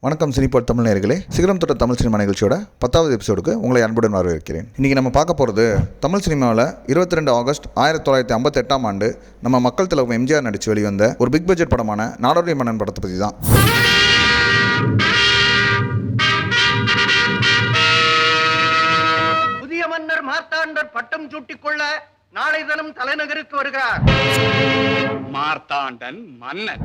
வணக்கம் சினிபாட் தமிழ் நேயர்களே, சிகரம் தொட்ட தமிழ் சினிமா நிகழ்ச்சியோட 10வது எபிசோடுக்கு உங்களை அன்புடன் வரவேற்கிறேன். இன்றைக்கி நம்ம பார்க்க போகிறது தமிழ் சினிமாவில் 22 ஆகஸ்ட் 1958ஆம் ஆண்டு நம்ம மக்கள் தலைவர் எம்ஜிஆர் நடித்து வெளிவந்த ஒரு பிக் பட்ஜெட் படமான நாடோடி மன்னன் படத்தை பற்றி தான். புதிய மன்னர் மார்த்தாண்டர் பட்டம் சூட்டிக்கொள்ள நாளை தினம் தலைநகருக்கு வருகிறார். மார்த்தாண்டன் மன்னன்.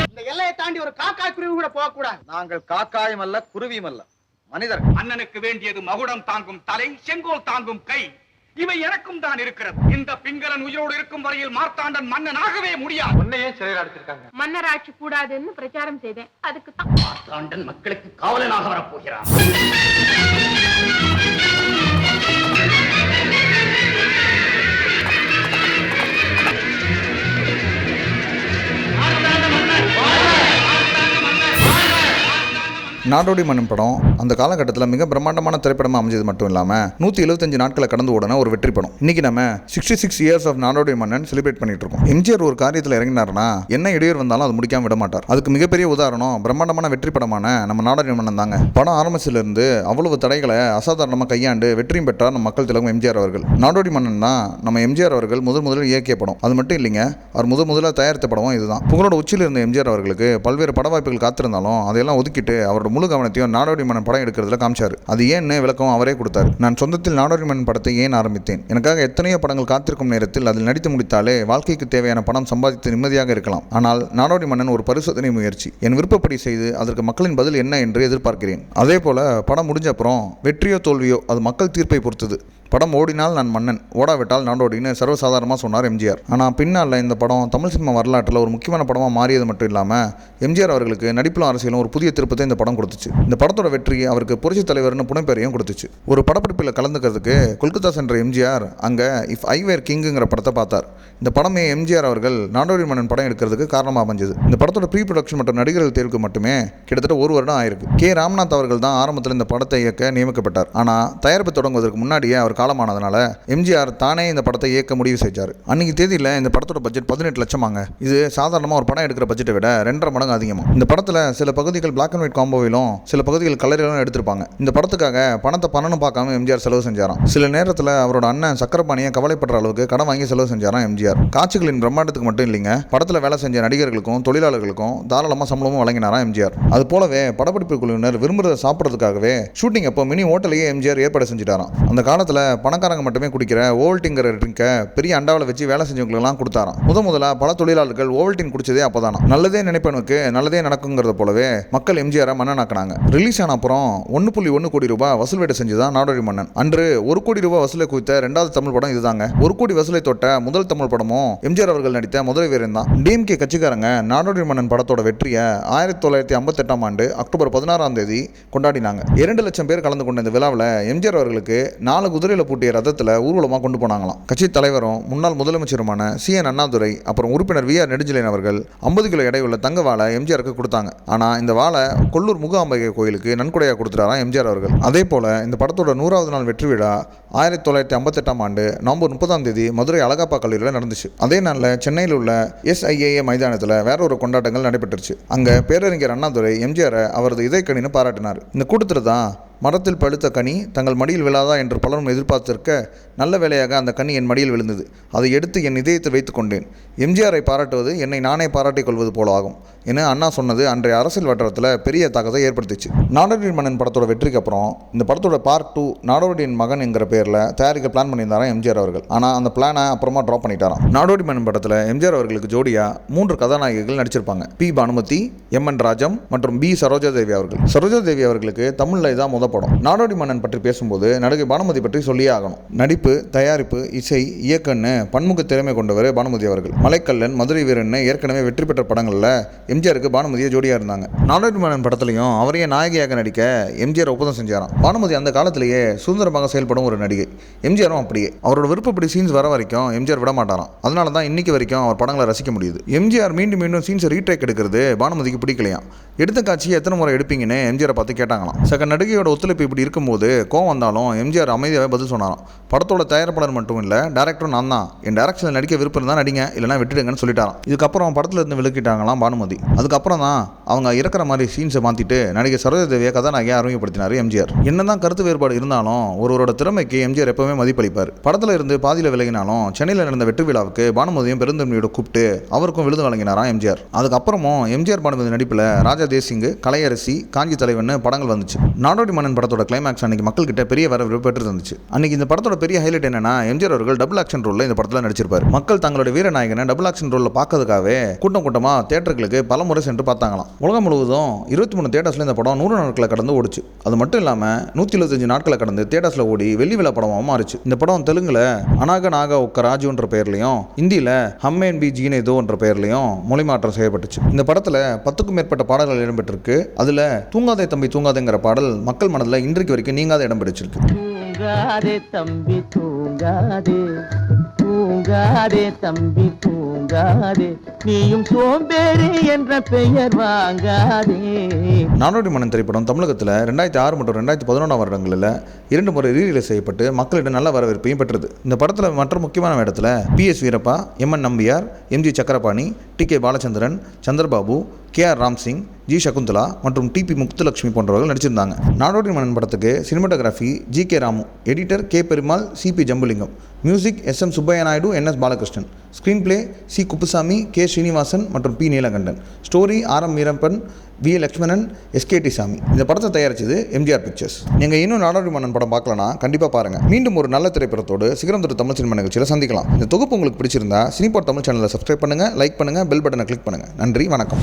இந்த எல்லையை தாண்டி ஒரு காக்காய் குருவி கூட போக கூடாது. நாங்கள் காக்காயும் அல்ல குருவியும் அல்ல, மனிதர். மன்னனுக்கு வேண்டியது மகுடம் தாங்கும் தலை, செங்கோல் தாங்கும் கை. இவை எனக்கும் தான் இருக்கிறது. இந்த பிங்களன் உயிரோடு இருக்கும் வரையில் மார்த்தாண்டன் மன்னனாகவே முடியாது. உன்னையே சிறையில் அடைச்சிருக்காங்க. மன்னராட்சி கூடாதுன்னு பிரச்சாரம் செய்தேன். அதுக்கு தான் மார்த்தாண்டன் மக்களுக்கு காவலனாக வரப்போகிறார். நாடோடி மன்னன் படம் அந்த காலகட்டத்தில் மிக பிரம்மாண்டமான திரைப்படமாக அமைஞ்சது மட்டும் இல்லாமல் 175 நாட்களை கடந்து ஓடின ஒரு வெற்றி படம். இன்னைக்கு நம்ம 66 years of Nadodi Mannan celebrate பண்ணிட்டு இருக்கோம். எம்ஜிஆர் ஒரு காரியத்தில் இறங்கினார்னா என்ன இடையூறு வந்தாலும் அது முடிக்காம விட மாட்டார். அதுக்கு மிகப்பெரிய உதாரணம் பிரம்மாண்டமான வெற்றி படமான நம்ம நாடோடி மன்னன் தாங்க. படம் ஆரம்பிச்சிலிருந்து அவ்வளவு தடைகளை அசாதாரணமாக கையாண்டு வெற்றியும் பெற்றார் நம்ம மக்கள் தலைவர் எம்ஜிஆர் அவர்கள். நாடோடி மன்னன் தான் நம்ம எம்ஜிஆர் அவர்கள் முதலில் இயக்கிய படம். அது மட்டும் இல்லைங்க, அவர் முதல்ல தயாரித்த படமும் இதுதான். புகழோட உச்சியில் இருந்த எம்ஜிஆர் அவர்களுக்கு பல்வேறு பட வாய்ப்புகள் காத்திருந்தாலும் அதையெல்லாம் ஒதுக்கிட்டு அவரோட முழு கவனத்தையும் நாடோடி மன்னன் படம் எடுக்கிறதுல காமிச்சாரு. அது ஏன்னு விளக்கம் அவரே கொடுத்தாரு. நான் சொந்தத்தில் நாடோடி மன்னன் படத்தை ஏன் ஆரம்பித்தேன், எனக்காக எத்தனையோ படங்கள் காத்திருக்கும் நேரத்தில் அதில் நடித்து முடித்தாலே வாழ்க்கைக்கு தேவையான பணம் சம்பாதித்து நிம்மதியாக இருக்கலாம். ஆனால் நாடோடி மன்னன் ஒரு பரிசோதனை முயற்சி. என் விருப்பப்படி செய்து அதற்கு மக்களின் பதில் என்ன என்று எதிர்பார்க்கிறேன். அதே போல படம் முடிஞ்ச அப்புறம் வெற்றியோ தோல்வியோ அது மக்கள் தீர்ப்பை பொறுத்தது. படம் ஓடினால் நான் மன்னன், ஓடாவிட்டால் நாடோடின்னு சர்வசாதாரணமாக சொன்னார் எம்ஜிஆர். ஆனால் பின்னால் இந்த படம் தமிழ் சினிமா வரலாற்றில் ஒரு முக்கியமான படமாக மாறியது மட்டும் இல்லாமல் எம்ஜிஆர் அவர்களுக்கு நடிப்பிலும் அரசியலும் ஒரு புதிய திருப்பத்தை இந்த படம் கொடுத்துச்சு. இந்த படத்தோட வெற்றி அவருக்கு புரட்சி தலைவர்னு புனைப்பெயரையும் கொடுத்துச்சு. ஒரு படப்பிடிப்பில் கலந்துக்கிறதுக்கு கொல்கத்தா சென்ற எம்ஜிஆர் அங்கே இஃப் ஐ வேர் கிங்குங்கிற படத்தை பார்த்தார். இந்த படமே எம்ஜிஆர் அவர்கள் நாடோடி மன்னன் படம் எடுக்கிறதுக்கு காரணமாக அமைஞ்சது. இந்த படத்தோட ப்ரீ ப்ரொடக்ஷன் மற்றும் நடிகர்கள் தேர்வுக்கு மட்டுமே கிட்டத்தட்ட 1 வருடம் ஆயிருக்கு. கே ராம்நாத் அவர்கள் தான் ஆரம்பத்தில் இந்த படத்தை இயக்க நியமிக்கப்பட்டார். ஆனால் தயாரிப்பு தொடங்குவதற்கு முன்னாடியே அவர் காலமானதுனால எம்ஜிஆர் தானே இந்த படத்தை இயக்க முடிவு செஞ்சார். அன்னைக்கு தேதியில் இந்த படத்தோட பட்ஜெட் 18 லட்சமாங்க. இது சாதாரணமாக ஒரு படம் எடுக்கிற பட்ஜெட்டை விட 2.5 மடங்கு அதிகமாக. இந்த படத்தில் சில பகுதிகள் பிளாக் அண்ட் ஒயிட் காம்போவிலும் சில பகுதிகள் கலரிலும் எடுத்திருப்பாங்க. இந்த படத்துக்காக பணத்தை பணனும் பார்க்காம எம்ஜிஆர் செலவு செஞ்சாராம். சில நேரத்தில் அவரோட அண்ணன் சக்கரபாணியை கவலைப்படுற அளவுக்கு கடன் வாங்கி செலவு செஞ்சாராம் எம்ஜிஆர். காட்சிகளின் பிரம்மாண்டத்துக்கு மட்டும் இல்லைங்க, படத்தில் வேலை செஞ்ச நடிகர்களுக்கும் தொழிலாளர்களுக்கும் தாராளமாக சம்பளமும் வழங்கினாராம் எம்ஜிஆர். அது போலவே படப்பிடிப்பு குழுவினர் விரும்புறதை சாப்பிட்றதுக்காகவே ஷூட்டிங் அப்போ மினி ஹோட்டலையே எம்ஜிஆர் ஏற்பாடு செஞ்சுட்டாராம். அந்த காலத்தில் பணக்காரங்க மட்டுமே குடிக்கிற ஓவல்டிங்கிற ட்ரிங்கை பெரிய அண்டாவில் வச்சு வேலை செஞ்சவங்களுக்கெல்லாம் கொடுத்தாராம். முதலா பல தொழிலாளர்கள் ஓவல்டின் குடிச்சதே அப்போதானா. நல்லதே நினைப்பவனுக்கு நல்லதே நடக்குங்கிறத போலவே மக்கள் எம்ஜிஆரை மன்னனாக்குனாங்க. ரிலீஸ் ஆன அப்புறம் 1.1 கோடி ரூபாய் வசூல் வேட்டை செஞ்சுதான் நாடோடி மன்னன். அன்று 1 கோடி ரூபாய் வசூலை குவித்த 2வது தமிழ் படம் இதுதாங்க. 1 கோடி வசூலை தொட்ட முதல் தமிழ் படமும் எம்ஜிஆர் அவர்கள் நடித்த முதல் வீரன் தான். டிஎம்கே கட்சிக்காரங்க நாடோடி மன்னன் படத்தோட வெற்றியை 1958ஆம் ஆண்டு அக்டோபர் 16ஆம் தேதி கொண்டாடினாங்க. 2 லட்சம் பேர் கலந்து கொண்ட இந்த விழாவில் எம்ஜிஆர் அவர்களுக்கு 4 குதிரையில பூட்டிய ரதத்தில் ஊர்வலமாக கொண்டு போனாங்களாம். கட்சி தலைவரும் முன்னாள் முதலமைச்சருமான CN அண்ணாதுரை அப்புறம் உறுப்பினர் VR நெடுஞ்செழியன் அவர்கள் 50 கிலோ எடை உள்ள தங்க வாழை எம்ஜிஆருக்கு கொடுத்தாங்க. ஆனால் இந்த வாழை கொல்லூர் முகாம்பிகை கோயிலுக்கு நன்கொடையாக கொடுத்துட்டாராம் எம்ஜிஆர் அவர்கள். அதே போல இந்த படத்தோட 100வது நாள் வெற்றி விழா 1958ஆம் ஆண்டு நவம்பர் 30ஆம் தேதி மதுரை அழகப்பா கல்லூரியில் நடந்துச்சு. அதே நாளில் சென்னையில் உள்ள SIAA மைதானத்தில் வேற ஒரு கொண்டாட்டங்கள் நடைபெற்றுச்சு. அங்கே பேரறிஞர் அண்ணாதுரை எம்ஜிஆரை அவரது இதயக்கணின்னு பாராட்டினார். இந்த கூட்டத்தில் தான் மரத்தில் பழுத்த கனி தங்கள் மடியில் விழாதா என்று பலரும் எதிர்பார்த்திருக்க நல்ல வேளையாக அந்த கனி என் மடியில் விழுந்தது. அதை எடுத்து என் இதயத்தில் வைத்து கொண்டேன். எம்ஜிஆரை பாராட்டுவது என்னை நானே பாராட்டிக் கொள்வது போல ஆகும் என அண்ணா சொன்னது அன்றைய அரசியல் வட்டாரத்தில் பெரிய தாக்கத்தை ஏற்படுத்திச்சு. நாடோடி மன்னன் படத்தோட வெற்றிக்கு அப்புறம் இந்த படத்தோட பார்ட் 2 நாடோடியின் மகன் என்கிற பேரில் தயாரிக்க பிளான் பண்ணியிருந்தாராம் எம்ஜிஆர் அவர்கள். ஆனால் அந்த பிளானை அப்புறமா ட்ராப் பண்ணிட்டாராம். நாடோடி மன்னன் படத்தில் எம்ஜிஆர் அவர்களுக்கு ஜோடியா 3 கதாநாயகிகள் நடிச்சிருப்பாங்க. P பானுமதி, MN ராஜம் மற்றும் B சரோஜாதேவி அவர்கள். சரோஜாதேவி அவர்களுக்கு தமிழில் இதான் படம். நாடோடி மன்னன் பற்றி பேசும்போது நடிகை பானுமதி பற்றி சொல்லியே ஆகணும். நடிப்பு, நடிப்பு, தயாரிப்பு, இசை, இயக்கன்னு பன்முக திறமை கொண்டவர் பானுமதி அவர்கள். மலைக்கல்லன், மதுரை வீரன் ஏற்கனவே வெற்றி பெற்ற படங்களில் எம்ஜிஆருக்கு பானுமதியை ஜோடியாக இருந்தாங்க. நாடோடி மன்னன் படத்துலையும் அவரையே நாயகியாக நடிக்க எம்ஜிஆர் ஒப்பந்தம் செஞ்சாராம். பானுமதி அந்த காலத்திலேயே சுதந்திரமாக செயல்படும் ஒரு நடிகை. எம்ஜிஆரும் அப்படியே. அவரோட விருப்பப்படி சீன்ஸ் வர வரைக்கும் எம்ஜிஆர் விட மாட்டாராம். அதனால தான் இன்னைக்கு வரைக்கும் அவர் படங்களை ரசிக்க முடியுது. எம்ஜிஆர் மீண்டும் மீண்டும் சீன்ஸை ரீடேக் எடுக்கிறது பானுமதிக்கு பிடிக்கலையாம். எடுத்த காட்சியை எத்தனை முறை எடுப்பீங்கன்னு எம்ஜிஆரை பார்த்து கேட்டாங்களாம். சக நடிகையோட ஒத்துழைப்பு இப்படி இருக்கும்போது கோவம் வந்தாலும் எம்ஜிஆர் அமைதியாகவே பதில் சொன்னாராம். படத்தோட தயாரிப்பாளர் மட்டும் இல்லை, டேரக்டரும் நான் தான். என் டேரக்ஷனில் நடிக்க விருப்பம் தான் நடிங்க, இல்லைனா விட்டுடுங்கன்னு சொல்லிட்டாராம். இதுக்கப்புறம் படத்தில் இருந்து விலக்கிட்டாங்களாம் பானுமதி. அதுக்கப்புறம் தான் அவங்க இறக்குற மாதிரி சீன்ஸை மாற்றிட்டு நடிகை சரோஜாதேவியை கதாநாயகியை அறிமுகப்படுத்தினார் எம்ஜிஆர். என்னதான் கருத்து வேறுபாடு இருந்தாலும் ஒருவரோட திறமைக்கு எம்ஜிஆர் எப்பவுமே மதிப்பளிப்பார். படத்தில் இருந்து பாதியில் விலகினாலும் சென்னையில் நடந்த வெற்றி விழாவுக்கு பானுமதியும் பெருந்தன்மையோட கூப்பிட்டு அவருக்கும் விருது வழங்கினாராம் எம்ஜிஆர். அதுக்கப்புறமும் எம்ஜிஆர் பானுமதி நடிப்பில் ராஜா தேசிங்கு, கலையரசி, காஞ்சி தலைவன் படங்கள் வந்துச்சு. நாடோடி மன்னன் படத்தோட கிளைமேக்ஸ் அன்னைக்கு மக்கள் கிட்ட பெரிய வரவேற்பு பெற்று இருந்துச்சு. அன்னைக்கு இந்த படத்தோட பெரிய ஹைலைட் என்னன்னா, எம்ஜிஆர் அவர்கள் டபுள் ஆக்ஷன் ரோல்ல இந்த படத்தில் நடிச்சிருப்பார். மக்கள் தங்களுடைய வீரநாயகனை டபுள் ஆக்ஷன் ரோல்ல பார்க்கறதுக்காகவே கூட்டம் கூட்டமா தியேட்டர்களுக்கு பல முறை சென்று பார்த்தாங்களாம். உலகம் முழுவதும் 23 தியேட்டர்ஸ்ல இந்த படம் 100 நாட்களை கடந்து ஓடிச்சு. அது மட்டும் இல்லாம 175 நாட்களை கடந்து தியேட்டர்ஸ்ல ஓடி வெள்ளி விழா படமாக மாறிச்சு. இந்த படம் தெலுங்குல அனாக நாக ஒக்க ராஜுன்ற பெயர்லையும், இந்தியில ஹம்மேன் பி ஜீனே தோன்ற பெயர்லையும் மொழிமாற்றம் செய்யப்பட்டுச்சு. இந்த படத்துல 10க்கும் மேற்பட்ட பாடல்கள் இடம்பெற்றிருக்கு. அதுல தூங்காதே தம்பி தூங்காதேங்கிற பாடல் மக்கள் மனதில் இன்றைக்கு வரைக்கும் நீங்காத இடம் பிடிச்சிருக்கு. தூங்காதே தம்பி தூங்காதே, தூங்காதே தம்பி தூங்காதே, நீயும் சோம்பேறி என்ற பெயர் வாங்காதே. நாடோடி மன்னன் திரைப்படம் தமிழகத்தில் 2006 மற்றும் 2011 வருடங்களில் 2 முறை ரீரிலீஸ் செய்யப்பட்டு மக்களிடம் நல்ல வரவேற்பையும் பெற்றது. இந்த படத்தில் மற்ற முக்கியமான இடத்துல PS Veerappa, MN Nambiar, MG Chakrapani, TK Balachandran, Chandrababu, KR Ram Singh, G Shakuntala மற்றும் TP முத்துலட்சுமி போன்றவர்கள் நடிச்சிருந்தாங்க. நாடோடி மன்னன் படத்துக்கு cinematography GK Ramu, editor K Perumal, CP Jambulingam, music SM Subbaiah Naidu, NS Balakrishnan, screen play C Kuppusamy, K Srinivasan மற்றும் P Neelakandan, story RM Veerappan, V Lakshmanan, SKT Sami. இந்த படத்தை தயாரிச்சது MGR பிக்சர்ஸ். நீங்கள் இன்னும் நாடோடி மன்னன் படம் பார்க்கலனா கண்டிப்பாக பாருங்கள். மீண்டும் ஒரு நல்ல திரைப்படத்தோடு சிகரம் தொட்டு தமிழ் சினிமா நிகழ்ச்சியில் சந்திக்கலாம். இந்த தொகுப்பு உங்களுக்கு பிடிச்சிருந்தா சினிபாட் தமிழ் சேனலை சப்ஸ்கிரைப் பண்ணுங்கள், லைக் பண்ணுங்கள், பெல் பட்டனை கிளிக் பண்ணுங்கள். நன்றி, வணக்கம்.